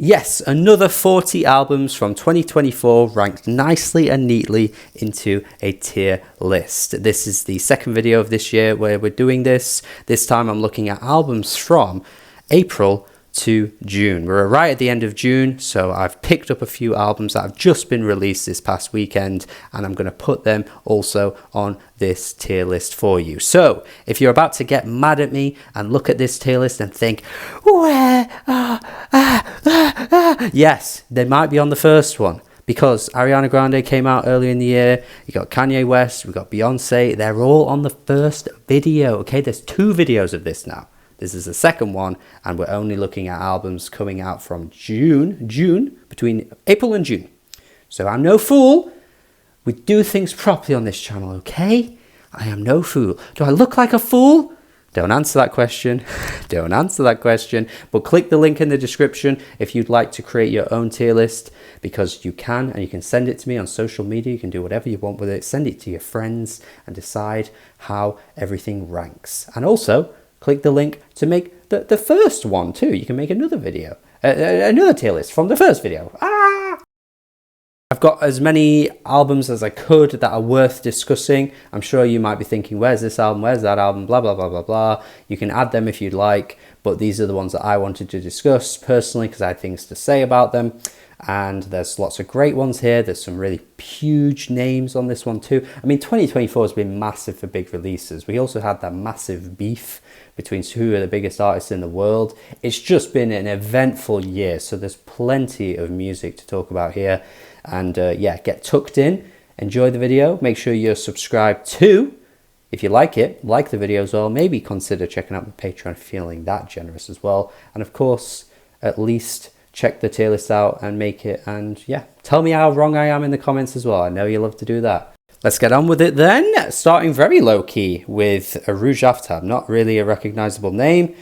Yes, another 40 albums from 2024 ranked nicely and neatly into a tier list. This is the second video of this year where we're doing this. This time I'm looking at albums from April to June. We're right at the end of June, so I've picked up a few albums that have just been released this past weekend, and I'm going to put them also on this tier list for you. So if you're about to get mad at me and look at this tier list and think, where yes, they might be on the first one, because Ariana Grande came out earlier in the year, you got Kanye West, we got Beyonce, they're all on the first video. Okay, there's 2 videos of this now. This is the second one, and we're only looking at albums coming out from June, between April and June. So I'm no fool. We do things properly on this channel, okay? I am no fool. Do I look like a fool? Don't answer that question. Don't answer that question. But click the link in the description if you'd like to create your own tier list, because you can, and you can send it to me on social media. You can do whatever you want with it. Send it to your friends and decide how everything ranks. And also, click the link to make the first one too. You can make another video, another tier list from the first video. I've got as many albums as I could that are worth discussing. I'm sure you might be thinking, where's this album, where's that album, blah, blah, blah, blah, blah. You can add them if you'd like, but these are the ones that I wanted to discuss personally because I had things to say about them. And there's lots of great ones here. There's some really huge names on this one too. I mean, 2024 has been massive for big releases. We also had that massive beef between who are the biggest artists in the world. It's just been an eventful year, so there's plenty of music to talk about here. And yeah, get tucked in, enjoy the video, make sure you're subscribed too. If you like it, like the video as well, maybe consider checking out my Patreon, feeling that generous as well. And of course, at least check the tier list out and make it, and yeah, tell me how wrong I am in the comments as well. I know you love to do that. Let's get on with it then, starting very low-key with Arooj Aftab. Not really a recognizable name,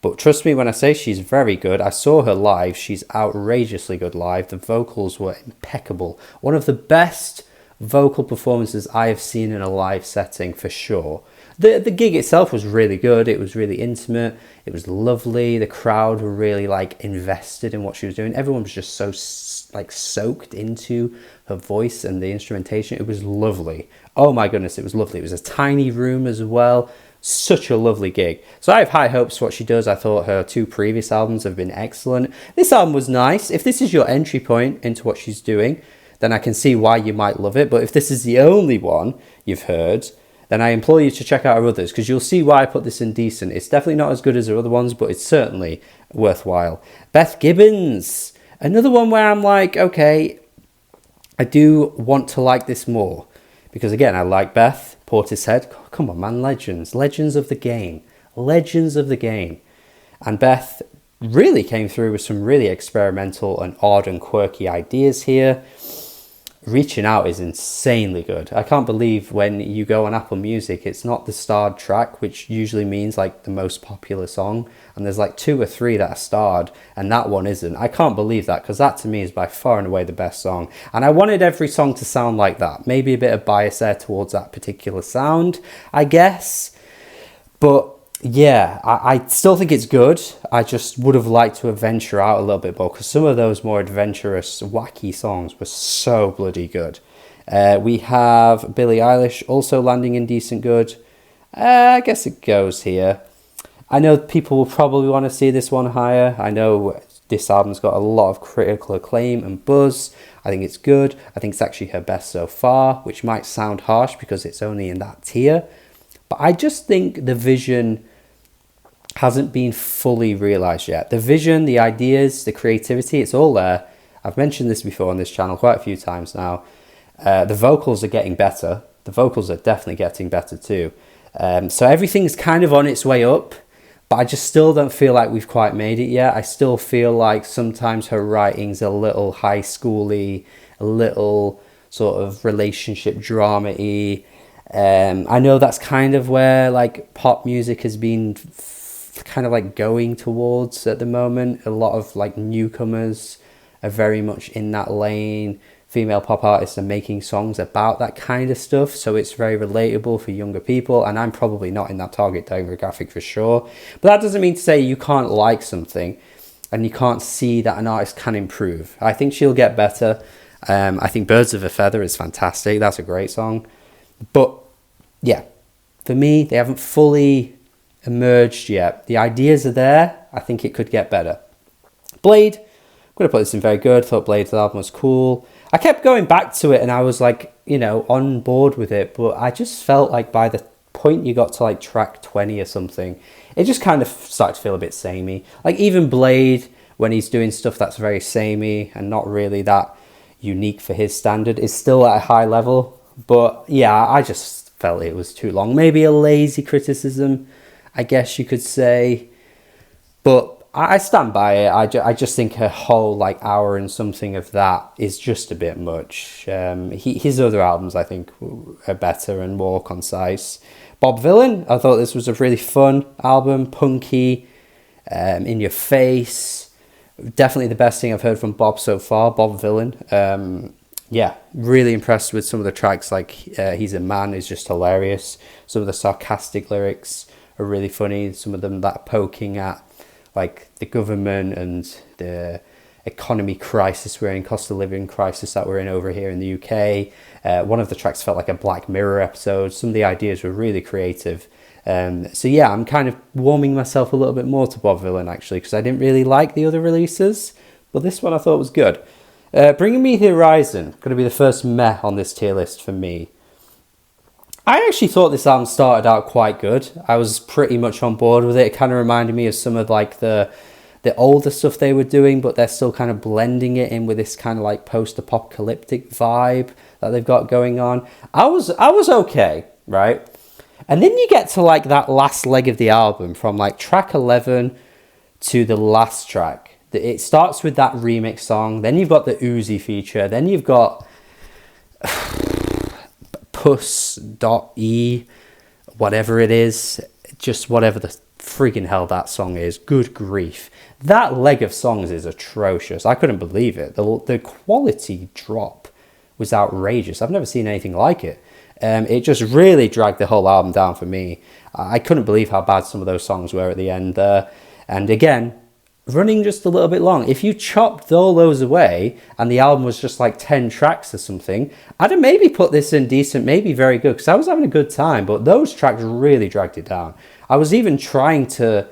but trust me when I say she's very good. I saw her live. She's outrageously good live. The vocals were impeccable. One of the best vocal performances I have seen in a live setting for sure. The gig itself was really good. It was really intimate. It was lovely. The crowd were really like invested in what she was doing. Everyone was just so like soaked into her voice and the instrumentation. It was lovely. Oh my goodness, it was lovely. It was a tiny room as well. Such a lovely gig. So I have high hopes for what she does. I thought her 2 previous albums have been excellent. This album was nice. If this is your entry point into what she's doing, then I can see why you might love it. But if this is the only one you've heard, then I implore you to check out her others, because you'll see why I put this in decent. It's definitely not as good as her other ones, but it's certainly worthwhile. Beth Gibbons, another one where I'm like, okay, I do want to like this more. Because again, I like Beth, Portishead. Come on, man, legends. Legends of the game. Legends of the game. And Beth really came through with some really experimental and odd and quirky ideas here. Reaching Out is insanely good. I can't believe when you go on Apple Music, it's not the starred track, which usually means like the most popular song. And there's like 2 or 3 that are starred, and that one isn't. I can't believe that, because that to me is by far and away the best song. And I wanted every song to sound like that. Maybe a bit of bias there towards that particular sound, I guess. But yeah, I still think it's good. I just would have liked to have ventured out a little bit more, because some of those more adventurous, wacky songs were so bloody good. We have Billie Eilish also landing in decent good. I guess it goes here. I know people will probably want to see this one higher. I know this album's got a lot of critical acclaim and buzz. I think it's good. I think it's actually her best so far, which might sound harsh because it's only in that tier. But I just think the vision hasn't been fully realised yet. The vision, the ideas, the creativity, it's all there. I've mentioned this before on this channel quite a few times now. The vocals are getting better. The vocals are definitely getting better too. So everything's kind of on its way up, but I just still don't feel like we've quite made it yet. I still feel like sometimes her writing's a little high school-y, a little sort of relationship drama-y. I know that's kind of where like pop music has been kind of like going towards at the moment. A lot of like newcomers are very much in that lane. Female pop artists are making songs about that kind of stuff, so it's very relatable for younger people, and I'm probably not in that target demographic for sure. But that doesn't mean to say you can't like something. and you can't see that an artist can improve. I think she'll get better. I think Birds of a Feather is fantastic. That's a great song. But yeah, for me, they haven't fully emerged yet. The ideas are there. I think it could get better. Bladee, I'm going to put this in very good. Thought Blade's album was cool. I kept going back to it and I was like, on board with it. But I just felt like by the point you got to like track 20 or something, it just kind of started to feel a bit samey. Like even Bladee, when he's doing stuff that's very samey and not really that unique for his standard, is still at a high level. But yeah, I just felt it was too long. Maybe a lazy criticism, I guess you could say. But I stand by it. I just think her whole like hour and something of that is just a bit much. His other albums, I think, are better and more concise. Bob Vylan, I thought this was a really fun album, punky, in your face. Definitely the best thing I've heard from Bob so far, Bob Vylan. Yeah, really impressed with some of the tracks, like He's a Man is just hilarious. Some of the sarcastic lyrics are really funny. Some of them that are poking at like the government and the economy crisis we're in, cost of living crisis that we're in over here in the UK. One of the tracks felt like a Black Mirror episode. Some of the ideas were really creative. So yeah, I'm kind of warming myself a little bit more to Bob Vylan actually, because I didn't really like the other releases, but this one I thought was good. Bringing Me the Horizon, going to be the first meh on this tier list for me. I actually thought this album started out quite good. I was pretty much on board with it. It kind of reminded me of some of like the older stuff they were doing, but they're still kind of blending it in with this kind of like post-apocalyptic vibe that they've got going on. I was okay, right? And then you get to like that last leg of the album, from like track 11 to the last track. It starts with that remix song, then you've got the Uzi feature, then you've got Puss.E, whatever it is, just whatever the friggin' hell that song is. Good grief. That leg of songs is atrocious. I couldn't believe it. The quality drop was outrageous. I've never seen anything like it. It just really dragged the whole album down for me. I couldn't believe how bad some of those songs were at the end there. And again, running just a little bit long. If you chopped all those away and the album was just like 10 tracks or something, I'd have maybe put this in decent, maybe very good, because I was having a good time, but those tracks really dragged it down. I was even trying to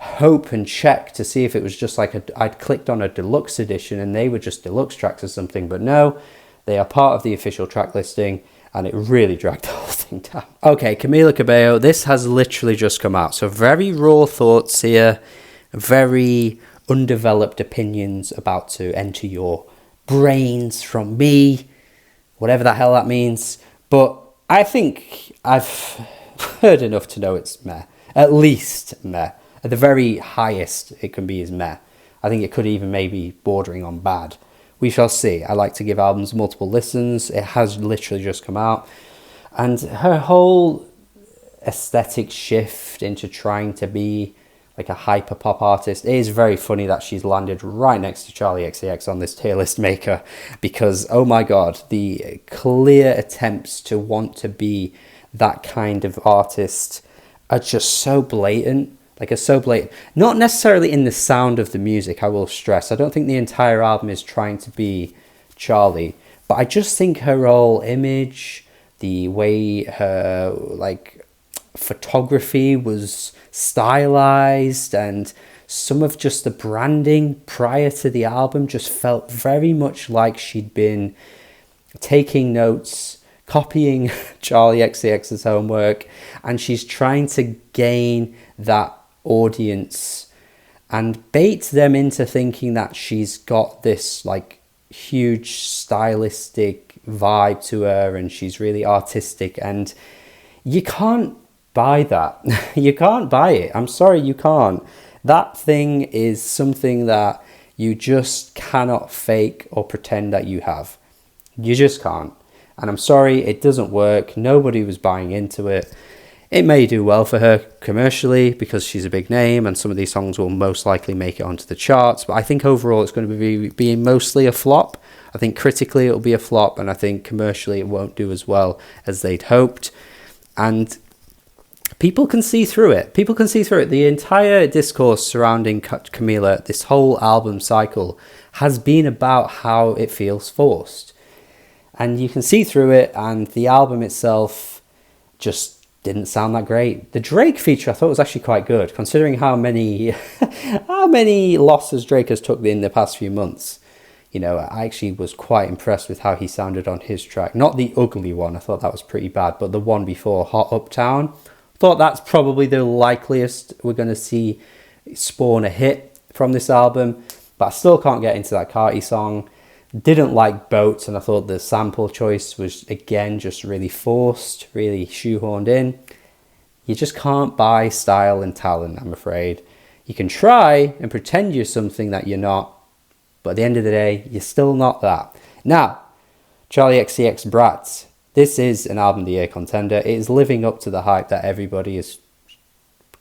hope and check to see if it was just like I'd clicked on a deluxe edition and they were just deluxe tracks or something, but no, they are part of the official track listing, and it really dragged the whole thing down. Okay, Camila Cabello, this has literally just come out, so very raw thoughts here. Very undeveloped opinions about to enter your brains from me, whatever the hell that means. But I think I've heard enough to know it's meh. At least meh. At the very highest it can be is meh. I think it could even maybe bordering on bad. We shall see. I like to give albums multiple listens. It has literally just come out. And her whole aesthetic shift into trying to be like a hyper pop artist. It is very funny that she's landed right next to Charli XCX on this tier list maker, because oh my god, the clear attempts to want to be that kind of artist are just so blatant. Like, are so blatant. Not necessarily in the sound of the music, I will stress. I don't think the entire album is trying to be Charli, but I just think her whole image, the way her like photography was stylized, and some of just the branding prior to the album just felt very much like she'd been taking notes, copying Charli XCX's homework, and she's trying to gain that audience and bait them into thinking that she's got this like huge stylistic vibe to her and she's really artistic, and you can't buy that. You can't buy it. I'm sorry, you can't. That thing is something that you just cannot fake or pretend that you have. You just can't. And I'm sorry, it doesn't work. Nobody was buying into it. It may do well for her commercially because she's a big name and some of these songs will most likely make it onto the charts. But I think overall it's going to be mostly a flop. I think critically it'll be a flop, and I think commercially it won't do as well as they'd hoped. And people can see through it. People can see through it. The entire discourse surrounding Camila, this whole album cycle, has been about how it feels forced. And you can see through it, and the album itself just didn't sound that great. The Drake feature I thought was actually quite good, considering how many losses Drake has took in the past few months. You know, I actually was quite impressed with how he sounded on his track. Not the ugly one, I thought that was pretty bad, but the one before, Hot Uptown. Thought that's probably the likeliest we're going to see spawn a hit from this album, but I still can't get into that Carti song. Didn't like Boats, and I thought the sample choice was, again, just really forced, really shoehorned in. You just can't buy style and talent, I'm afraid. You can try and pretend you're something that you're not, but at the end of the day, you're still not that. Now, Charli XCX Bratz. This is an Album of the Year contender. It is living up to the hype that everybody is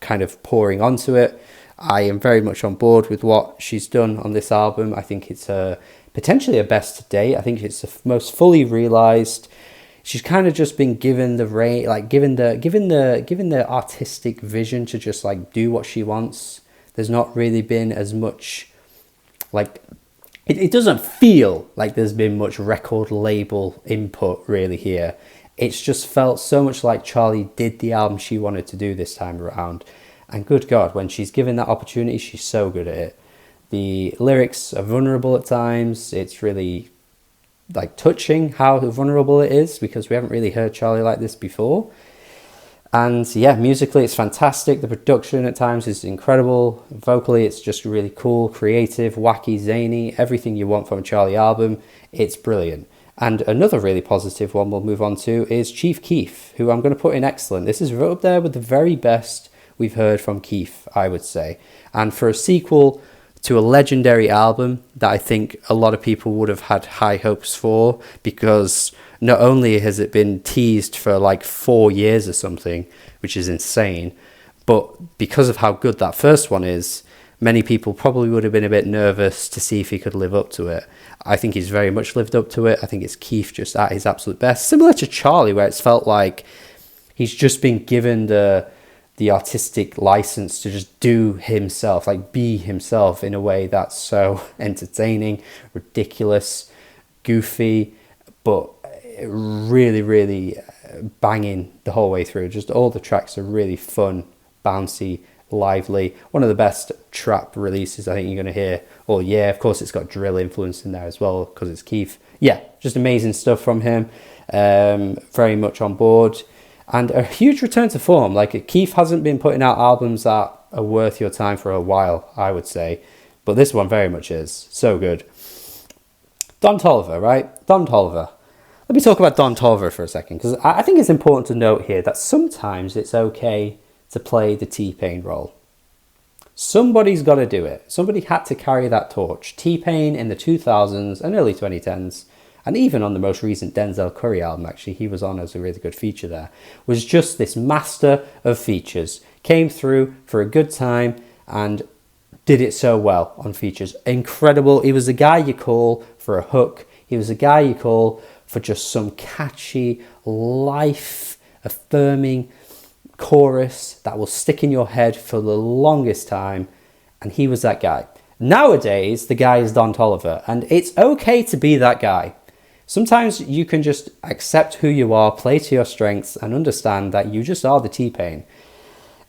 kind of pouring onto it. I am very much on board with what she's done on this album. I think it's potentially her best to date. I think it's the most fully realized. She's kind of just been given the given the artistic vision to just like do what she wants. There's not really been as much like. It doesn't feel like there's been much record label input really here. It's just felt so much like Charli did the album she wanted to do this time around. And good God, when she's given that opportunity, she's so good at it. The lyrics are vulnerable at times. It's really like touching how vulnerable it is, because we haven't really heard Charli like this before. And yeah, musically it's fantastic. The production at times is incredible. Vocally it's just really cool, creative, wacky, zany, everything you want from a Charli album. It's brilliant. And another really positive one we'll move on to is Chief Keef, who I'm going to put in excellent. This is right up there with the very best we've heard from Keef, I would say. And for a sequel to a legendary album that I think a lot of people would have had high hopes for, because not only has it been teased for like 4 years or something, which is insane, but because of how good that first one is, many people probably would have been a bit nervous to see if he could live up to it. I think he's very much lived up to it. I think it's Keef just at his absolute best. Similar to Charli, where it's felt like he's just been given the artistic license to just do himself, like be himself in a way that's so entertaining, ridiculous, goofy, but really, really banging the whole way through. Just all the tracks are really fun, bouncy, lively. One of the best trap releases I think you're going to hear all year. Of course, it's got drill influence in there as well because it's Keef. Yeah, just amazing stuff from him. Very much on board. And a huge return to form. Like, Keef hasn't been putting out albums that are worth your time for a while, I would say. But this one very much is. So good. Don Toliver, right? Don Toliver. Let me talk about Don Toliver for a second, because I think it's important to note here that sometimes it's okay to play the T-Pain role. Somebody's got to do it. Somebody had to carry that torch. T-Pain in the 2000s and early 2010s, and even on the most recent Denzel Curry album, actually, he was on as a really good feature there, was just this master of features. Came through for a good time and did it so well on features. Incredible. He was the guy you call for a hook. He was the guy you call for just some catchy, life-affirming chorus that will stick in your head for the longest time. And he was that guy. Nowadays, the guy is Don Toliver, and it's okay to be that guy. Sometimes you can just accept who you are, play to your strengths, and understand that you just are the T-Pain.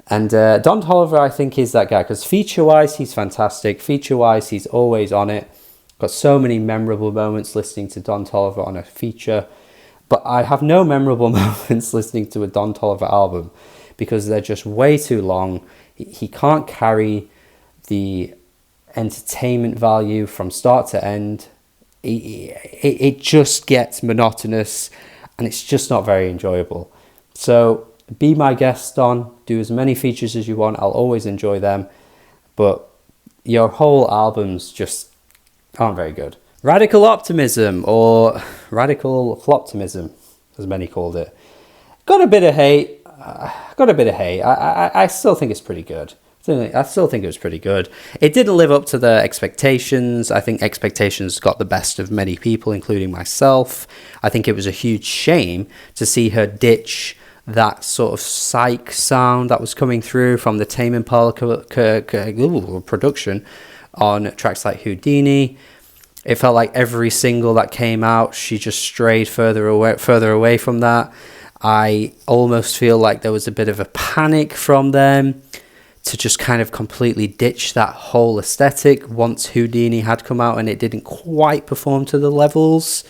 And Don Toliver, I think, is that guy, because feature-wise, he's fantastic. Feature-wise, he's always on it. Got so many memorable moments listening to Don Toliver on a feature, but I have no memorable moments listening to a Don Toliver album because they're just way too long. He can't carry the entertainment value from start to end. It just gets monotonous and it's just not very enjoyable. So be my guest, Don. Do as many features as you want. I'll always enjoy them, but your whole albums just aren't very good. Radical Optimism, or Radical Floptimism, as many called it. Got a bit of hate. I still think it's pretty good. I still think it was pretty good. It didn't live up to the expectations. I think expectations got the best of many people, including myself. I think it was a huge shame to see her ditch that sort of psych sound that was coming through from the Tame Impala production on tracks like Houdini. It felt like every single that came out, she just strayed further away from that. I almost feel like there was a bit of a panic from them to just kind of completely ditch that whole aesthetic once Houdini had come out, and it didn't quite perform to the levels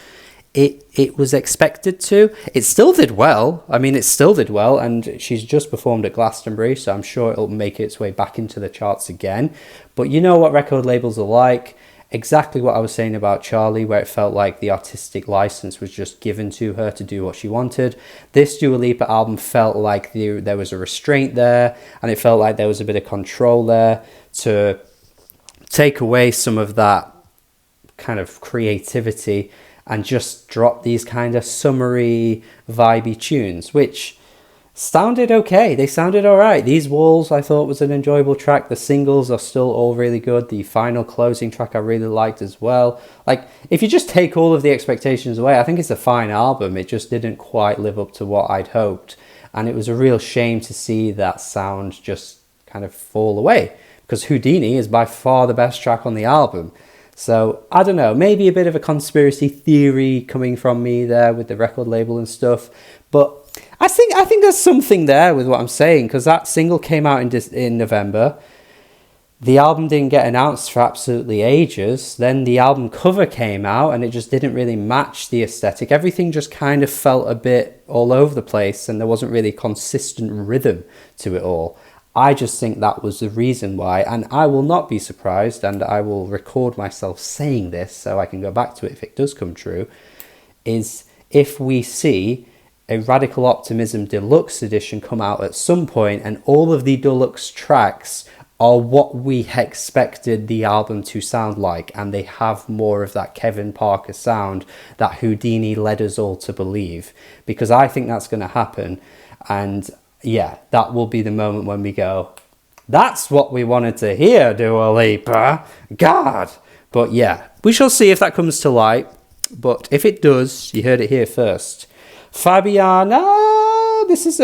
it was expected to. It still did well. I mean, it still did well, and she's just performed at Glastonbury, so I'm sure it'll make its way back into the charts again. But you know what record labels are like. Exactly what I was saying about Charli, where it felt like the artistic license was just given to her to do what she wanted. This Dua Lipa album felt like there was a restraint there, and it felt like there was a bit of control there to take away some of that kind of creativity and just drop these kind of summery, vibey tunes, which sounded okay. They sounded all right. These Walls, I thought, was an enjoyable track. The singles are still all really good. The final closing track I really liked as well. Like, if you just take all of the expectations away, I think it's a fine album. It just didn't quite live up to what I'd hoped. And it was a real shame to see that sound just kind of fall away, because Houdini is by far the best track on the album. So, I don't know, maybe a bit of a conspiracy theory coming from me there with the record label and stuff. But I think there's something there with what I'm saying, because that single came out in November. The album didn't get announced for absolutely ages. Then the album cover came out and it just didn't really match the aesthetic. Everything just kind of felt a bit all over the place, and there wasn't really consistent rhythm to it all. I just think that was the reason why, and I will not be surprised, and I will record myself saying this so I can go back to it if it does come true, is if we see a Radical Optimism Deluxe edition come out at some point and all of the deluxe tracks are what we expected the album to sound like, and they have more of that Kevin Parker sound that Houdini led us all to believe, because I think that's going to happen. And yeah, that will be the moment when we go, that's what we wanted to hear, Dua Lipa. God. But yeah, we shall see if that comes to light. But if it does, you heard it here first. Fabiana, this is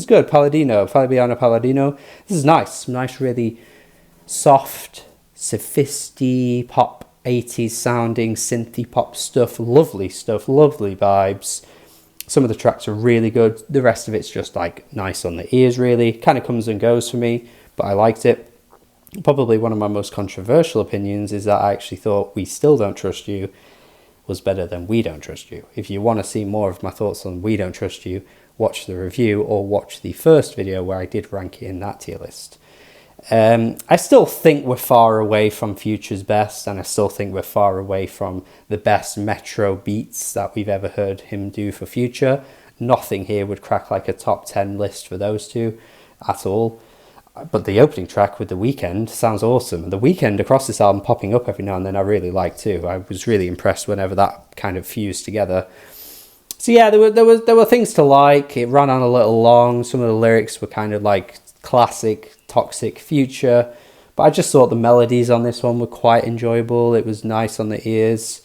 good. Fabiana Paladino. This is nice, really soft, sophisti pop, 80s sounding synthy pop stuff, lovely vibes. Some of the tracks are really good. The rest of it's just like nice on the ears, really. Kind of comes and goes for me, but I liked it. Probably one of my most controversial opinions is that I actually thought We Still Don't Trust You was better than We Don't Trust You. If you want to see more of my thoughts on We Don't Trust You, watch the review or watch the first video where I did rank it in that tier list. I still think we're far away from Future's best, and I still think we're far away from the best Metro beats that we've ever heard him do for Future. Nothing here would crack like a top 10 list for those two at all. But the opening track with The Weeknd sounds awesome. And The Weeknd across this album popping up every now and then I really like too. I was really impressed whenever that kind of fused together. So yeah, there were things to like. It ran on a little long. Some of the lyrics were kind of like classic toxic Future, but I just thought the melodies on this one were quite enjoyable. It was nice on the ears.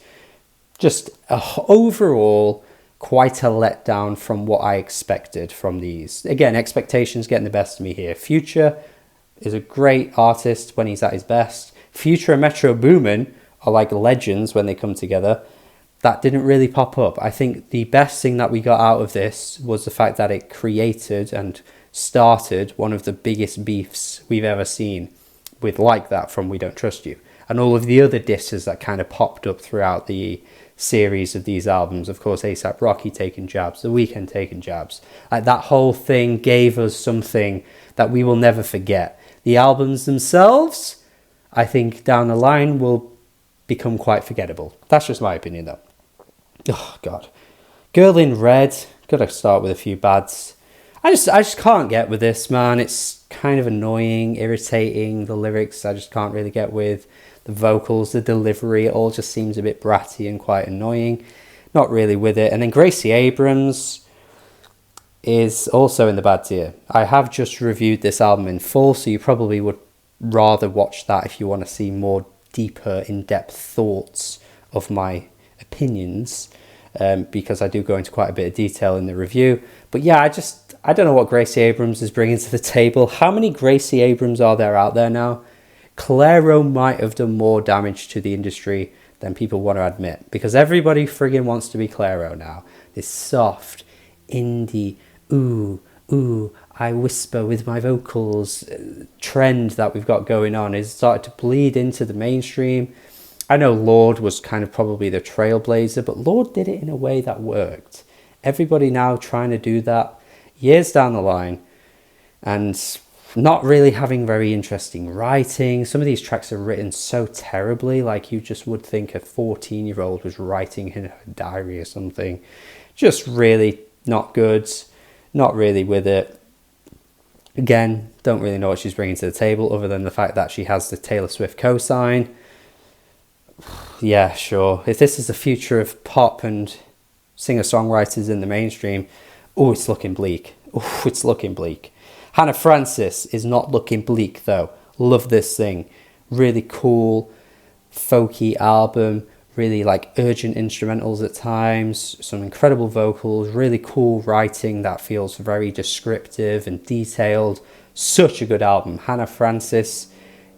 Just overall quite a letdown from what I expected from these. Again, expectations getting the best of me here. Future is a great artist when he's at his best. Future and Metro Boomin are like legends when they come together. That didn't really pop up. I think the best thing that we got out of this was the fact that it created and started one of the biggest beefs we've ever seen with like that from We Don't Trust You, and all of the other disses that kind of popped up throughout the series of these albums. Of course, A$AP Rocky taking jabs, The Weeknd taking jabs, like that whole thing gave us something that we will never forget. The albums themselves, I think down the line will become quite forgettable. That's just my opinion though. Oh god, Girl in Red, gotta start with a few bads. I just can't get with this, man. It's kind of annoying, irritating. The lyrics I just can't really get with. The vocals, the delivery, it all just seems a bit bratty and quite annoying. Not really with it. And then Gracie Abrams is also in the bad tier. I have just reviewed this album in full, so you probably would rather watch that if you want to see more deeper, in-depth thoughts of my opinions. because I do go into quite a bit of detail in the review. But yeah, I don't know what Gracie Abrams is bringing to the table. How many Gracie Abrams are there out there now? Clairo might have done more damage to the industry than people want to admit, because everybody friggin' wants to be Clairo now. This soft, indie, ooh, I whisper with my vocals trend that we've got going on is started to bleed into the mainstream. I know Lorde was kind of probably the trailblazer, but Lorde did it in a way that worked. Everybody now trying to do that years down the line and not really having very interesting writing. Some of these tracks are written so terribly, like you just would think a 14-year-old was writing in her diary or something. Just really not good, not really with it. Again, don't really know what she's bringing to the table other than the fact that she has the Taylor Swift cosign. Yeah, sure. If this is the future of pop and singer-songwriters in the mainstream, it's looking bleak. It's looking bleak. Hannah Francis is not looking bleak, though. Love this thing. Really cool, folky album. Really like urgent instrumentals at times. Some incredible vocals. Really cool writing that feels very descriptive and detailed. Such a good album. Hannah Francis,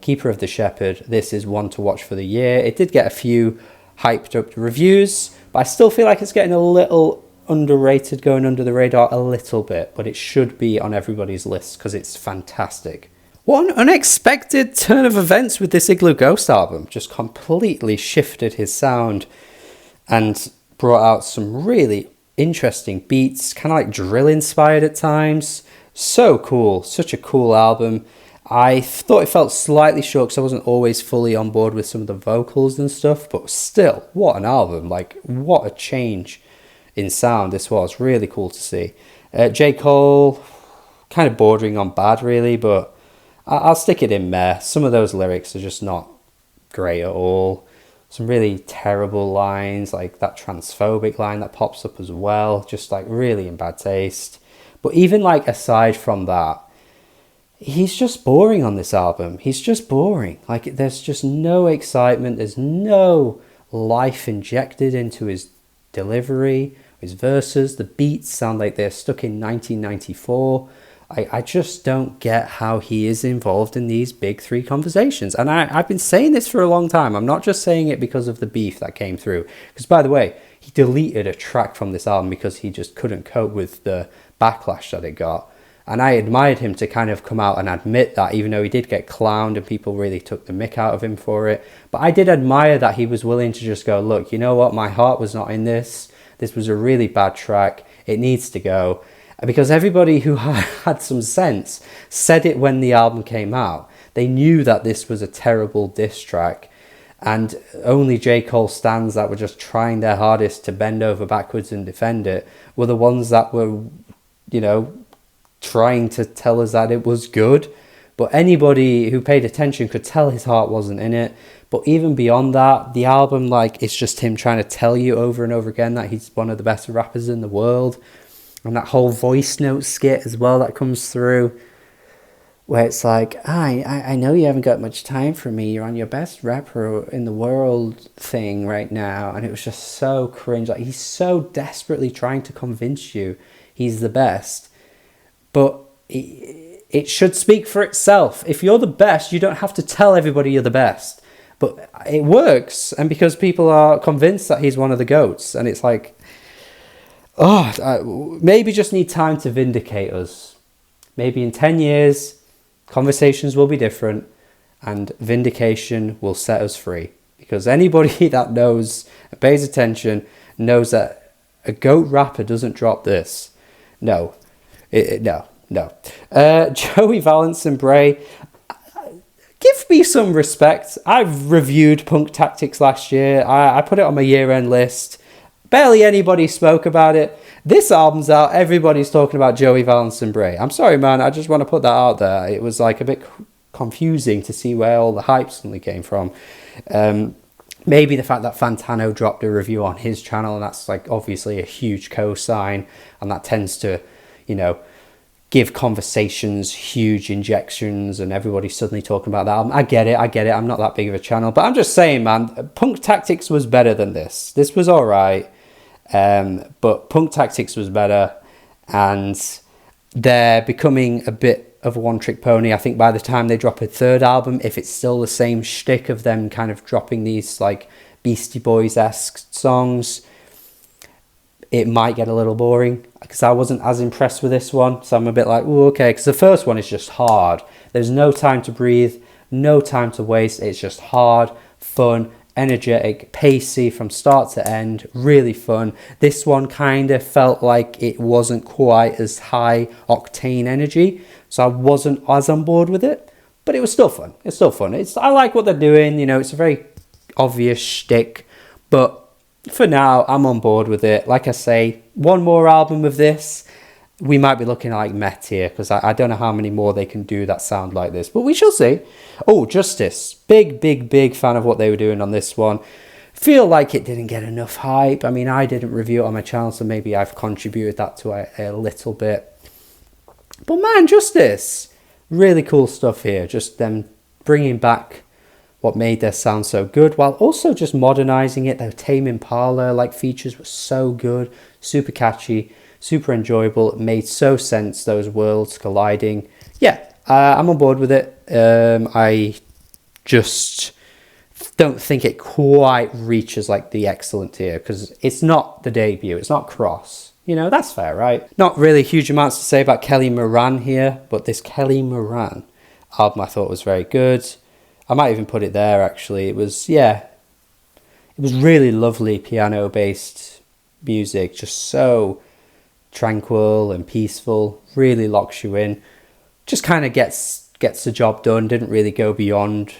Keeper of the Shepherd. This is one to watch for the year. It did get a few hyped up reviews, but I still feel like it's getting a little underrated, going under the radar a little bit, but it should be on everybody's list because it's fantastic. What an unexpected turn of events with this Iglooghost album. Just completely shifted his sound and brought out some really interesting beats, kind of like drill inspired at times. So cool, such a cool album. I thought it felt slightly short because I wasn't always fully on board with some of the vocals and stuff, but still, what an album. Like, what a change in sound this was. Really cool to see. J. Cole, kind of bordering on bad really, but I'll stick it in meh. Some of those lyrics are just not great at all. Some really terrible lines, like that transphobic line that pops up as well, just like really in bad taste. But even like aside from that, he's just boring on this album. He's just boring. Like there's just no excitement. There's no life injected into his delivery, his verses. The beats sound like they're stuck in 1994. I just don't get how he is involved in these big three conversations. And I've been saying this for a long time. I'm not just saying it because of the beef that came through. Because, by the way, he deleted a track from this album because he just couldn't cope with the backlash that it got. And I admired him to kind of come out and admit that, even though he did get clowned and people really took the mick out of him for it. But I did admire that he was willing to just go, look, you know what? My heart was not in this. This was a really bad track. It needs to go. Because everybody who had some sense said it when the album came out. They knew that this was a terrible diss track. And only J. Cole stans that were just trying their hardest to bend over backwards and defend it were the ones that were, you know, trying to tell us that it was good. But anybody who paid attention could tell his heart wasn't in it. But even beyond that, the album, like, it's just him trying to tell you over and over again that he's one of the best rappers in the world. And that whole voice note skit as well that comes through, where it's like, I know you haven't got much time for me. You're on your best rapper in the world thing right now. And it was just so cringe. Like, he's so desperately trying to convince you he's the best. But it should speak for itself. If you're the best, you don't have to tell everybody you're the best. But it works. And because people are convinced that he's one of the GOATs. And it's like, maybe just need time to vindicate us. Maybe in 10 years, conversations will be different and vindication will set us free. Because anybody that knows, pays attention, knows that a GOAT rapper doesn't drop this. No. No. Joey, Valence and Brae, give me some respect. I've reviewed Punk Tactics last year. I put it on my year-end list. Barely anybody spoke about it. This album's out. Everybody's talking about Joey, Valence and Brae. I'm sorry, man. I just want to put that out there. It was like a bit confusing to see where all the hype suddenly came from. Maybe the fact that Fantano dropped a review on his channel, and that's like obviously a huge cosign, and that tends to, you know, give conversations huge injections, and everybody's suddenly talking about that album. I get it. I'm not that big of a channel, but I'm just saying, man, Punk Tactics was better than this. This was all right. But Punk Tactics was better, and they're becoming a bit of a one-trick pony. I think by the time they drop a third album, if it's still the same shtick of them kind of dropping these like Beastie Boys-esque songs, it might get a little boring, because I wasn't as impressed with this one. So I'm a bit like, oh, okay, because the first one is just hard. There's no time to breathe, no time to waste. It's just hard, fun, energetic, pacey from start to end, really fun. This one kind of felt like it wasn't quite as high octane energy, so I wasn't as on board with it, but it was still fun. It's still fun. I like what they're doing, you know, it's a very obvious shtick, but for now, I'm on board with it. Like I say, one more album of this, we might be looking like Met here, because I don't know how many more they can do that sound like this, but we shall see. Oh, Justice. Big fan of what they were doing on this one. Feel like it didn't get enough hype. I mean, I didn't review it on my channel, so maybe I've contributed that to a little bit. But man, Justice. Really cool stuff here. Just them bringing back what made their sound so good, while also just modernizing it. Their Tame Impala like features were so good, super catchy, super enjoyable. It made so sense, those worlds colliding. Yeah, I'm on board with it. I just don't think it quite reaches like the excellent tier, because it's not the debut, it's not Cross. You know, that's fair, right? Not really huge amounts to say about Kelly Moran here, but this Kelly Moran album I thought was very good. I might even put it there, actually. It was, yeah, it was really lovely piano-based music, just so tranquil and peaceful, really locks you in. Just kind of gets the job done, didn't really go beyond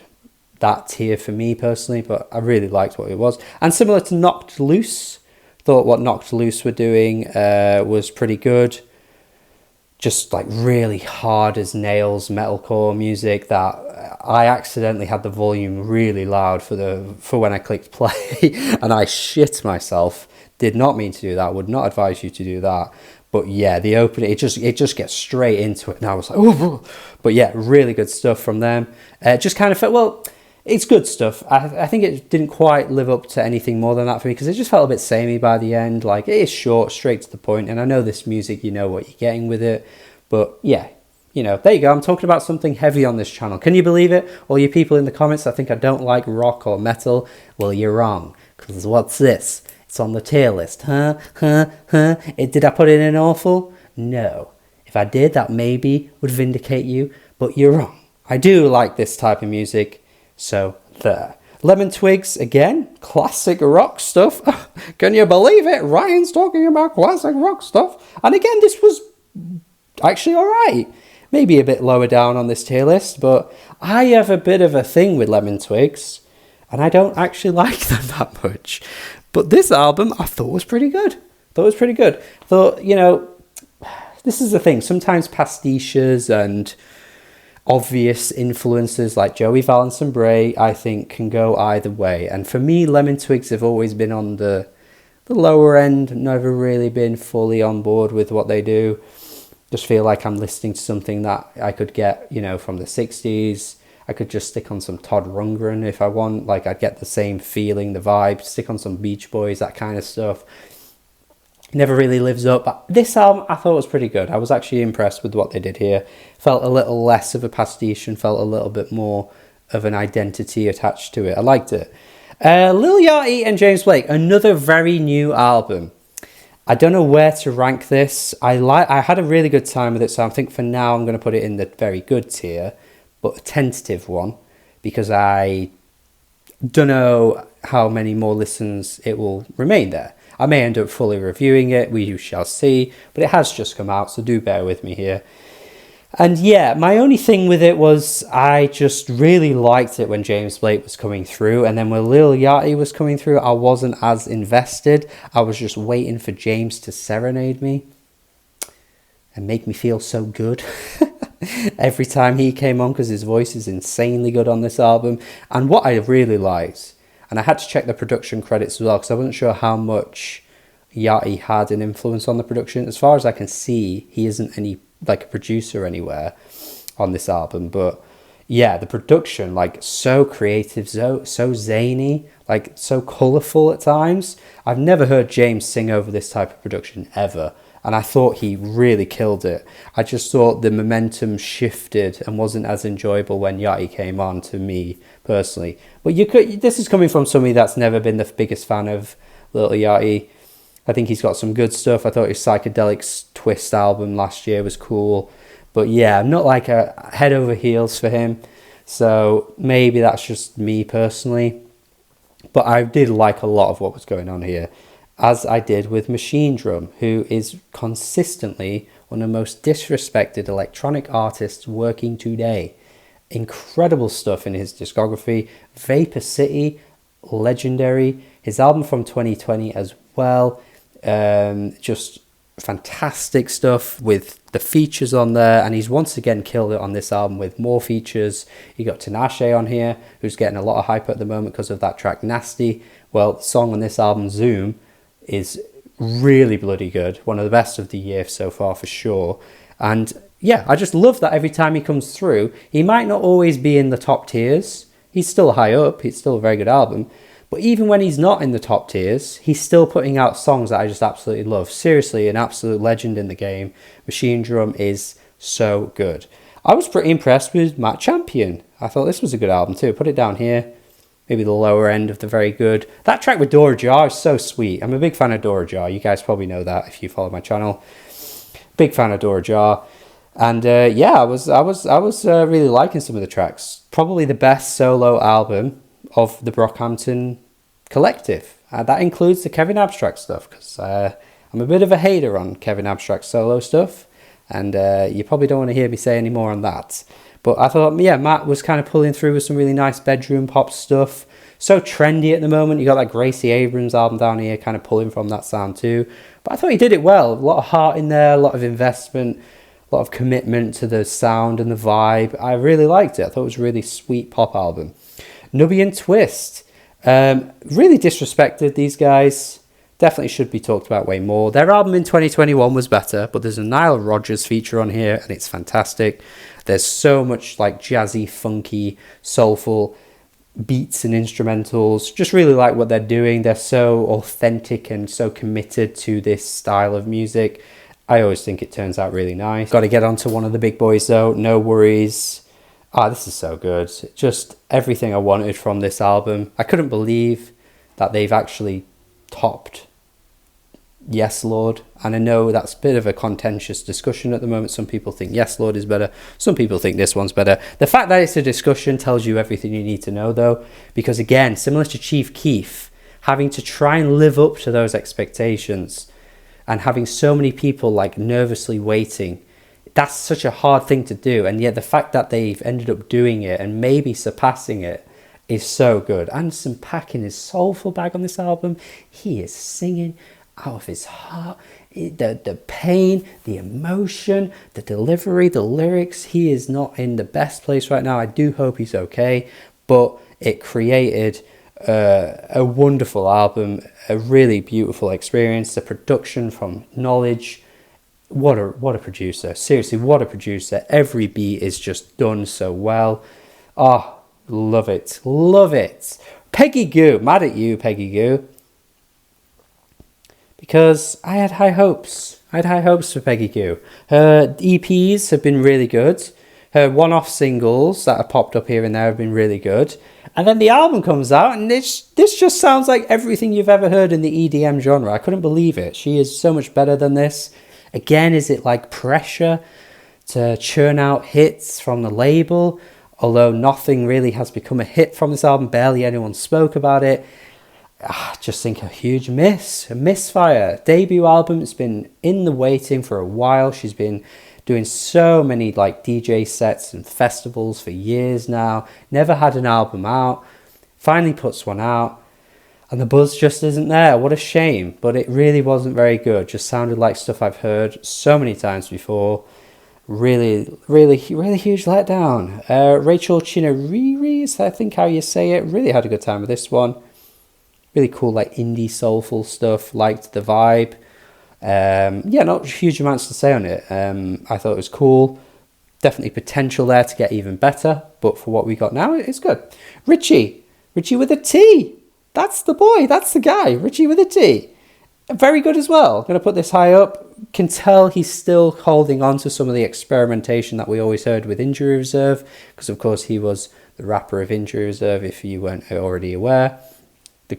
that tier for me personally, but I really liked what it was. And similar to Knocked Loose, thought what Knocked Loose were doing was pretty good. Just like really hard as nails metalcore music that I accidentally had the volume really loud for when I clicked play and I shit myself. Did not mean to do that. Would not advise you to do that. But yeah, the opening, it just gets straight into it. And I was like, oh, but yeah, really good stuff from them. Just kind of felt, well, it's good stuff. I think it didn't quite live up to anything more than that for me, because it just felt a bit samey by the end. Like, it is short, straight to the point, and I know this music, you know what you're getting with it. But yeah, you know, there you go. I'm talking about something heavy on this channel. Can you believe it? All you people in the comments that think I don't like rock or metal, well, you're wrong. Because what's this? It's on the tier list. Did I put it in awful? No. If I did, that maybe would vindicate you, but you're wrong. I do like this type of music. So there. Lemon Twigs, again, classic rock stuff. Can you believe it? Ryan's talking about classic rock stuff. And again, this was actually alright. Maybe a bit lower down on this tier list, but I have a bit of a thing with Lemon Twigs, and I don't actually like them that much. But this album, I thought was pretty good. Thought, you know, this is the thing. Sometimes pastiches and obvious influences like Joey Valence and Brae, I think, can go either way. And for me, Lemon Twigs have always been on the lower end, never really been fully on board with what they do. Just feel like I'm listening to something that I could get, you know, from the 60s. I could just stick on some Todd Rundgren if I want. Like, I'd get the same feeling, the vibe. Stick on some Beach Boys, that kind of stuff. Never really lives up. But this album I thought was pretty good. I was actually impressed with what they did here. Felt a little less of a pastiche and felt a little bit more of an identity attached to it. I liked it. Lil Yachty and James Blake, another very new album. I don't know where to rank this. I had a really good time with it, so I think for now I'm going to put it in the very good tier, but a tentative one, because I don't know how many more listens it will remain there. I may end up fully reviewing it, we shall see, but it has just come out, so do bear with me here. And yeah, my only thing with it was I just really liked it when James Blake was coming through, and then when Lil Yachty was coming through, I wasn't as invested. I was just waiting for James to serenade me and make me feel so good every time he came on, because his voice is insanely good on this album. And what I really liked, and I had to check the production credits as well, because I wasn't sure how much Yachty had an influence on the production. As far as I can see, he isn't any like a producer anywhere on this album, but yeah, the production, like, so creative, so zany, like, so colourful at times. I've never heard James sing over this type of production ever, and I thought he really killed it. I just thought the momentum shifted and wasn't as enjoyable when Yachty came on, to me personally. But this is coming from somebody that's never been the biggest fan of Little Yachty. I think he's got some good stuff. I thought his Psychedelics Twist album last year was cool. But yeah, I'm not like a head over heels for him. So maybe that's just me personally. But I did like a lot of what was going on here, as I did with Machinedrum, who is consistently one of the most disrespected electronic artists working today. Incredible stuff in his discography. Vapor City, legendary. His album from 2020 as well. Just fantastic stuff with the features on there, and he's once again killed it on this album with more features. You got Tinashe on here, who's getting a lot of hype at the moment because of that track Nasty. Well, the song on this album, Zoom, is really bloody good. One of the best of the year so far for sure. And yeah, I just love that every time he comes through, he might not always be in the top tiers. He's still high up. It's still a very good album. But even when he's not in the top tiers, he's still putting out songs that I just absolutely love. Seriously, an absolute legend in the game. Machinedrum is so good. I was pretty impressed with Matt Champion. I thought this was a good album too. Put it down here. Maybe the lower end of the very good. That track with Dora Jar is so sweet. I'm a big fan of Dora Jar. You guys probably know that if you follow my channel. Big fan of Dora Jar. And yeah, I was really liking some of the tracks. Probably the best solo album of the Brockhampton collective. That includes the Kevin Abstract stuff, because I'm a bit of a hater on Kevin Abstract solo stuff, and you probably don't want to hear me say any more on that. But I thought, yeah, Matt was kind of pulling through with some really nice bedroom pop stuff. So trendy at the moment. You got that Gracie Abrams album down here, kind of pulling from that sound too. But I thought he did it well. A lot of heart in there, a lot of investment, a lot of commitment to the sound and the vibe. I really liked it. I thought it was a really sweet pop album. Nubiyan Twist. Really disrespected these guys. Definitely should be talked about way more. Their album in 2021 was better, but there's a Nile Rodgers feature on here, and it's fantastic. There's so much like jazzy, funky, soulful beats and instrumentals. Just really like what they're doing. They're so authentic and so committed to this style of music. I always think it turns out really nice. Got to get onto one of the big boys though. NxWorries. This is so good. Just everything I wanted from this album. I couldn't believe that they've actually topped Yes Lord. And I know that's a bit of a contentious discussion at the moment. Some people think Yes Lord is better. Some people think this one's better. The fact that it's a discussion tells you everything you need to know though. Because again, similar to Chief Keef, having to try and live up to those expectations and having so many people like nervously waiting, that's such a hard thing to do, and yet the fact that they've ended up doing it and maybe surpassing it is so good. Anderson .Paak in his soulful bag on this album. He is singing out of his heart. The pain, the emotion, the delivery, the lyrics. He is not in the best place right now. I do hope he's okay, but it created a wonderful album, a really beautiful experience. The production from Knowledge. What a producer. Seriously, what a producer. Every beat is just done so well. Oh, love it. Love it. Peggy Goo. Mad at you, Peggy Goo. Because I had high hopes. I had high hopes for Peggy Goo. Her EPs have been really good. Her one-off singles that have popped up here and there have been really good. And then the album comes out and this just sounds like everything you've ever heard in the EDM genre. I couldn't believe it. She is so much better than this. Again, is it like pressure to churn out hits from the label? Although nothing really has become a hit from this album. Barely anyone spoke about it. I just think a huge miss. A misfire. Debut album. It's been in the waiting for a while. She's been doing so many like DJ sets and festivals for years now. Never had an album out. Finally puts one out. And the buzz just isn't there. What a shame. But it really wasn't very good. Just sounded like stuff I've heard so many times before. Really, really, really huge letdown. Rachel Chinouriri is I think how you say it. Really had a good time with this one. Really cool like indie soulful stuff. Liked the vibe. Yeah, not huge amounts to say on it. I thought it was cool. Definitely potential there to get even better, but for what we got now, it's good. Ritchie with a T. That's the boy, that's the guy, Ritchie with a T. Very good as well. Going to put this high up. Can tell he's still holding on to some of the experimentation that we always heard with Injury Reserve, because of course he was the rapper of Injury Reserve, if you weren't already aware. You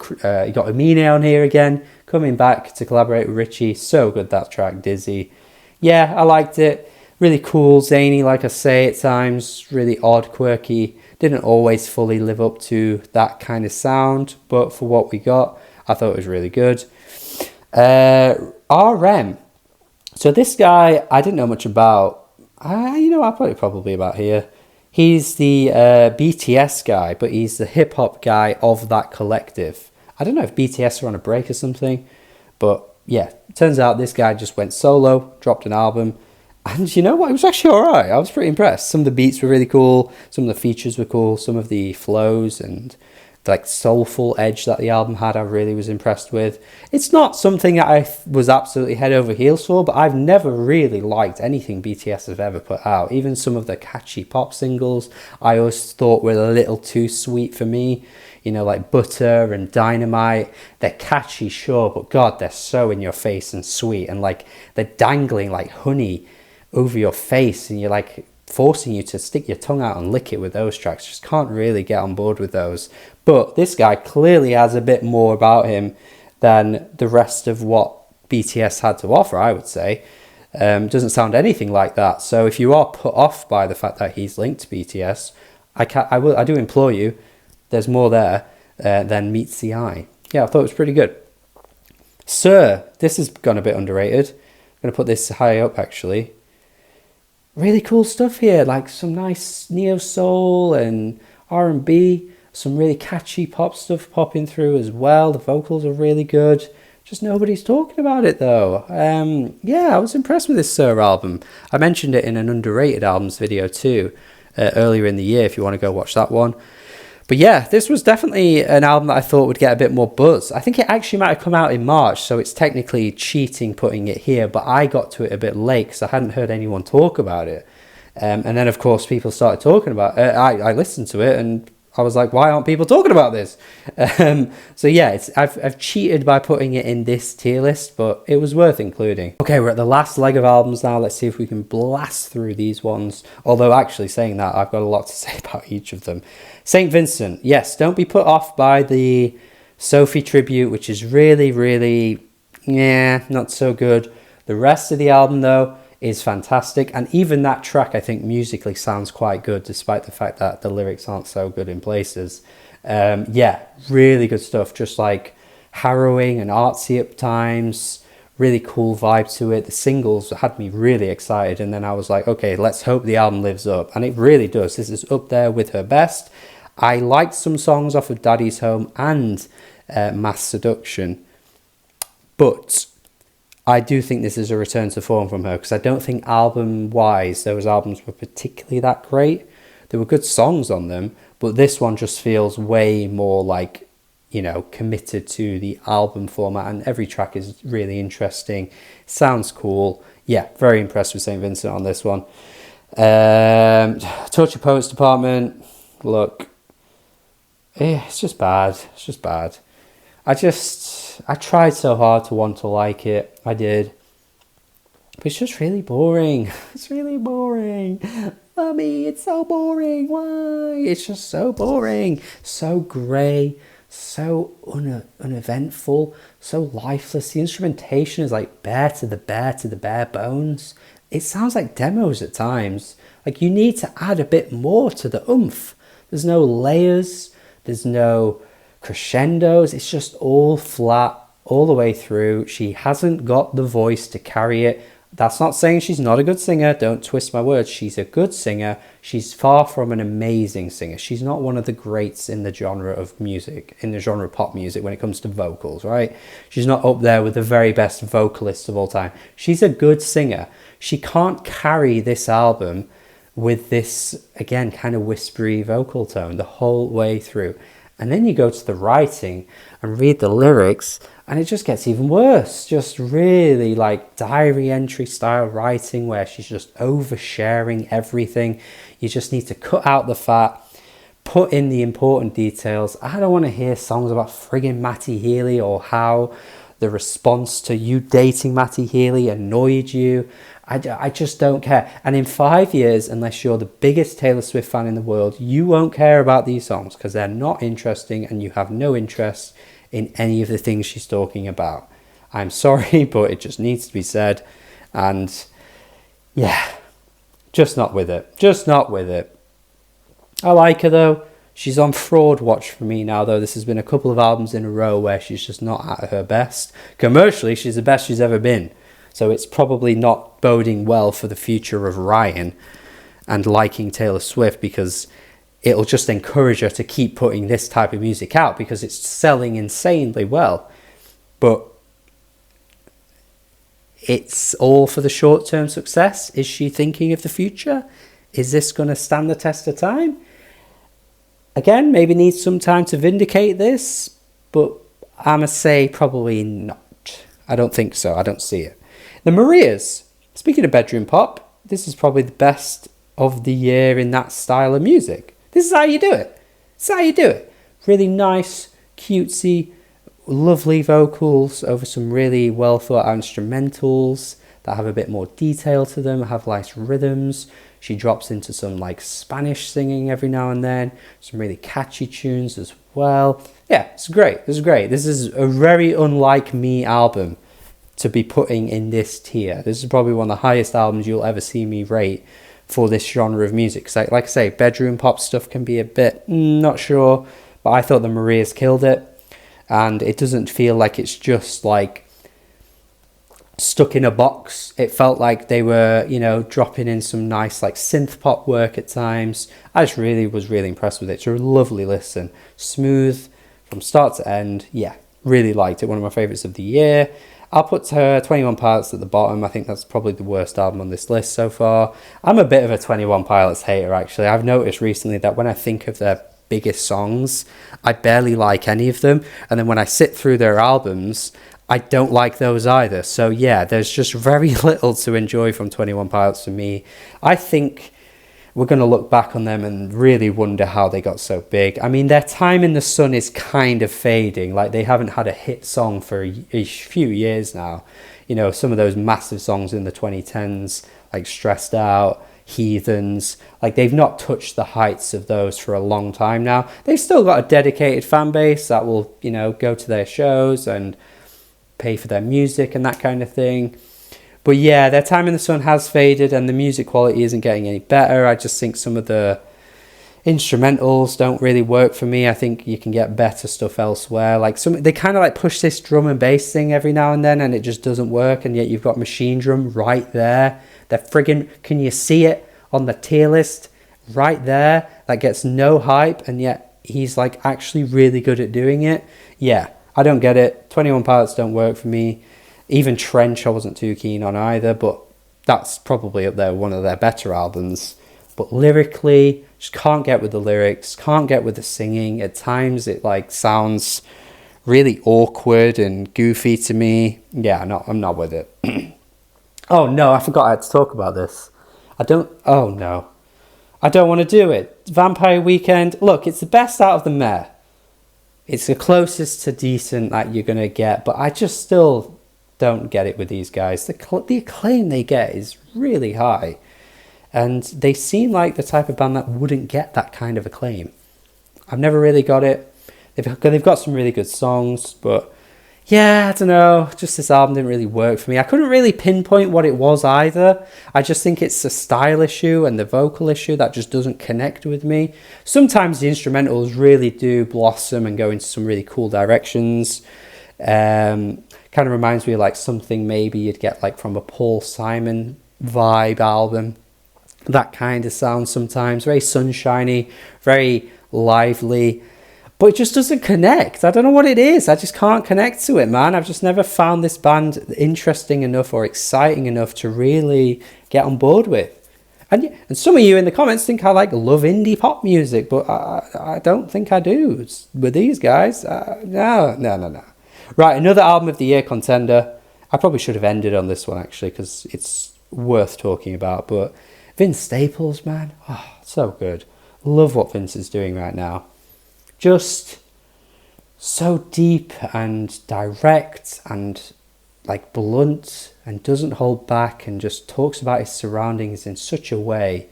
got Amine on here again, coming back to collaborate with Ritchie. So good, that track, Dizzy. Yeah, I liked it. Really cool, zany, like I say at times. Really odd, quirky. Didn't always fully live up to that kind of sound, but for what we got, I thought it was really good. RM. So this guy, I didn't know much about. I'll put it probably about here. He's the BTS guy, but he's the hip-hop guy of that collective. I don't know if BTS are on a break or something, but yeah, turns out this guy just went solo, dropped an album, and you know what? It was actually alright. I was pretty impressed. Some of the beats were really cool, some of the features were cool, some of the flows and like soulful edge that the album had, I really was impressed with. It's not something that I was absolutely head over heels for, but I've never really liked anything BTS have ever put out. Even some of the catchy pop singles I always thought were a little too sweet for me. You know, like Butter and Dynamite. They're catchy, sure, but God, they're so in your face and sweet, and like they're dangling like honey over your face, and you're like forcing you to stick your tongue out and lick it with those tracks. Just can't really get on board with those. But this guy clearly has a bit more about him than the rest of what BTS had to offer, I would say. Doesn't sound anything like that. So if you are put off by the fact that he's linked to BTS, I do implore you, there's more there than meets the eye. Yeah, I thought it was pretty good. Sir, this has gone a bit underrated. I'm going to put this high up, actually. Really cool stuff here, like some nice neo-soul and R&B. Some really catchy pop stuff popping through as well. The vocals are really good. Just nobody's talking about it though. Yeah, I was impressed with this Sir album. I mentioned it in an underrated albums video too, earlier in the year, if you want to go watch that one. But yeah, this was definitely an album that I thought would get a bit more buzz. I think it actually might have come out in March, so it's technically cheating putting it here, but I got to it a bit late because I hadn't heard anyone talk about it. And then of course people started talking about it. I listened to it and I was like, why aren't people talking about this? So yeah, I've cheated by putting it in this tier list, but it was worth including. Okay, we're at the last leg of albums now. Let's see if we can blast through these ones. Although actually saying that, I've got a lot to say about each of them. St. Vincent, yes, don't be put off by the Sophie tribute, which is really, really, not so good. The rest of the album though is fantastic, and even that track I think musically sounds quite good despite the fact that the lyrics aren't so good in places. Yeah, really good stuff, just like harrowing and artsy at times, really cool vibe to it. The singles had me really excited, and then I was like, okay, let's hope the album lives up, and it really does. This is up there with her best. I liked some songs off of Daddy's Home and Mass Seduction, but I do think this is a return to form from her, because I don't think album-wise those albums were particularly that great. There were good songs on them, but this one just feels way more like, you know, committed to the album format, and every track is really interesting. Sounds cool. Yeah, very impressed with St. Vincent on this one. Torture Poets Department, look, it's just bad. It's just bad. I tried so hard to want to like it. I did. But it's just really boring. It's really boring. Mummy, it's so boring. Why? It's just so boring. So grey. So uneventful. So lifeless. The instrumentation is like bare to the bare bones. It sounds like demos at times. Like you need to add a bit more to the oomph. There's no layers. There's no crescendos. It's just all flat all the way through. She hasn't got the voice to carry it. That's not saying she's not a good singer. Don't twist my words. She's a good singer. She's far from an amazing singer. She's not one of the greats in the genre of music, in the genre of pop music when it comes to vocals, right? She's not up there with the very best vocalists of all time. She's a good singer. She can't carry this album with this, again, kind of whispery vocal tone the whole way through. And then you go to the writing and read the lyrics, And it just gets even worse. Just really like diary entry style writing where she's just oversharing everything. You just need to cut out the fat, put in the important details. I don't want to hear songs about friggin' Matty Healy or how the response to you dating Matty Healy annoyed you. I just don't care. And in 5 years, unless you're the biggest Taylor Swift fan in the world, you won't care about these songs because they're not interesting and you have no interest in any of the things she's talking about. I'm sorry, but it just needs to be said. And yeah, just not with it. Just not with it. I like her though. She's on fraud watch for me now though. This has been a couple of albums in a row where she's just not at her best. Commercially, she's the best she's ever been. So it's probably not boding well for the future of Ryan and liking Taylor Swift, because it'll just encourage her to keep putting this type of music out because it's selling insanely well. But it's all for the short-term success. Is she thinking of the future? Is this going to stand the test of time? Again, maybe needs some time to vindicate this, but I must say probably not. I don't think so. I don't see it. The Marias. Speaking of bedroom pop, this is probably the best of the year in that style of music. This is how you do it. This is how you do it. Really nice, cutesy, lovely vocals over some really well thought out instrumentals that have a bit more detail to them, have nice rhythms. She drops into some like Spanish singing every now and then, some really catchy tunes as well. Yeah, it's great. This is great. This is a very unlike me album to be putting in this tier. This is probably one of the highest albums you'll ever see me rate for this genre of music. Because like I say, bedroom pop stuff can be a bit, not sure, but I thought the Marias killed it. And it doesn't feel like it's just like stuck in a box. It felt like they were, you know, dropping in some nice like synth pop work at times. I just was really impressed with it. It's a lovely listen. Smooth from start to end. Yeah, really liked it. One of my favourites of the year. I'll put her 21 Pilots at the bottom. I think that's probably the worst album on this list so far. I'm a bit of a 21 Pilots hater, actually. I've noticed recently that when I think of their biggest songs, I barely like any of them. And then when I sit through their albums, I don't like those either. So yeah, there's just very little to enjoy from 21 Pilots for me. I think we're going to look back on them and really wonder how they got so big. I mean, their time in the sun is kind of fading. Like, they haven't had a hit song for a few years now. You know, some of those massive songs in the 2010s, like Stressed Out, Heathens, like they've not touched the heights of those for a long time now. They've still got a dedicated fan base that will, you know, go to their shows and pay for their music and that kind of thing. But yeah, their time in the sun has faded and the music quality isn't getting any better. I just think some of the instrumentals don't really work for me. I think you can get better stuff elsewhere. Like they kind of like push this drum and bass thing every now and then and it just doesn't work. And yet you've got Machinedrum right there. They're friggin', can you see it on the tier list right there? That gets no hype and yet he's like actually really good at doing it. Yeah, I don't get it. 21 Pilots don't work for me. Even Trench I wasn't too keen on either, but that's probably up there, one of their better albums. But lyrically, just can't get with the lyrics, can't get with the singing. At times it like sounds really awkward and goofy to me. Yeah, I'm not with it. Oh no, I forgot I had to talk about this. I don't want to do it. Vampire Weekend, look, it's the best out of the meh. It's the closest to decent that you're going to get, but I just still don't get it with these guys. The acclaim they get is really high. And they seem like the type of band that wouldn't get that kind of acclaim. I've never really got it. They've got some really good songs, but yeah, I don't know. Just this album didn't really work for me. I couldn't really pinpoint what it was either. I just think it's the style issue and the vocal issue that just doesn't connect with me. Sometimes the instrumentals really do blossom and go into some really cool directions. Kind of reminds me of like something maybe you'd get like from a Paul Simon vibe album. That kind of sound sometimes. Very sunshiny, very lively. But it just doesn't connect. I don't know what it is. I just can't connect to it, man. I've just never found this band interesting enough or exciting enough to really get on board with. And some of you in the comments think I like love indie pop music, but I don't think I do with these guys. No. Right, another album of the year contender. I probably should have ended on this one, actually, because it's worth talking about. But Vince Staples, man. Oh, so good. Love what Vince is doing right now. Just so deep and direct and like blunt and doesn't hold back and just talks about his surroundings in such a way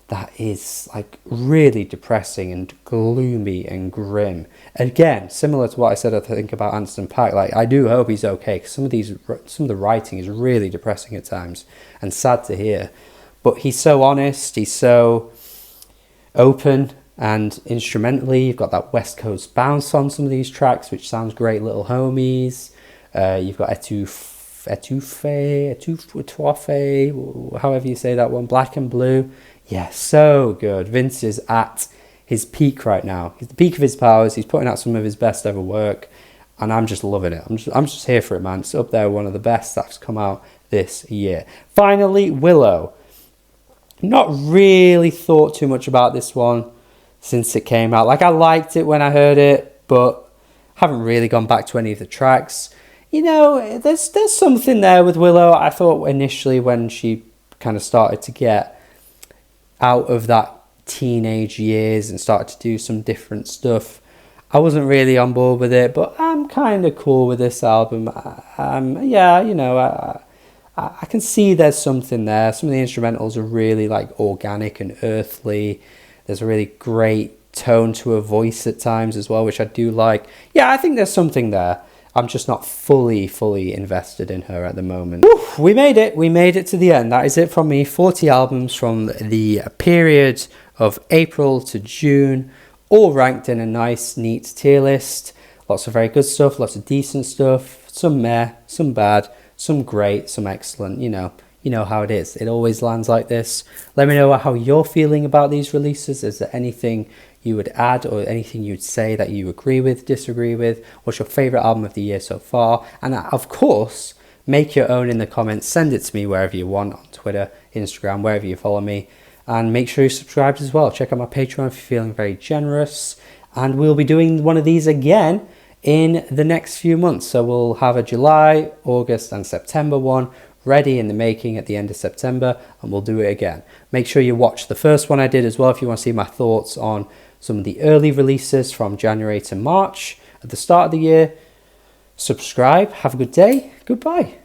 that is like really depressing and gloomy and grim. Again, similar to what I said I think about Anderson .Paak, like I do hope he's okay, because some of the writing is really depressing at times and sad to hear. But he's so honest, he's so open, and instrumentally you've got that West Coast bounce on some of these tracks, which sounds great. Little Homies, you've got Etouffee, however you say that one, Black and Blue. Yeah, so good. Vince is at his peak right now. He's the peak of his powers. He's putting out some of his best ever work, and I'm just loving it. I'm just here for it, man. It's up there, one of the best that's come out this year. Finally, Willow. Not really thought too much about this one since it came out. Like, I liked it when I heard it, but haven't really gone back to any of the tracks. You know, there's something there with Willow. I thought initially when she kind of started to get out of that teenage years and started to do some different stuff, I wasn't really on board with it, but I'm kind of cool with this album. Yeah, you know, I can see there's something there. Some of the instrumentals are really like organic and earthly. There's a really great tone to her voice at times as well, which I do like. Yeah, I think there's something there. I'm just not fully invested in her at the moment. Woo, we made it. We made it to the end. That is it from me. 40 albums from the period of April to June, all ranked in a nice, neat tier list. Lots of very good stuff, lots of decent stuff, some meh, some bad, some great, some excellent. You know how it is. It always lands like this. Let me know how you're feeling about these releases. Is there anything you would add or anything you'd say that you agree with, disagree with? What's your favourite album of the year so far? And of course, make your own in the comments. Send it to me wherever you want, on Twitter, Instagram, wherever you follow me. And make sure you're subscribed as well. Check out my Patreon if you're feeling very generous. And we'll be doing one of these again in the next few months. So we'll have a July, August and September one ready in the making at the end of September, and we'll do it again. Make sure you watch the first one I did as well if you want to see my thoughts on some of the early releases from January to March at the start of the year. Subscribe. Have a good day. Goodbye.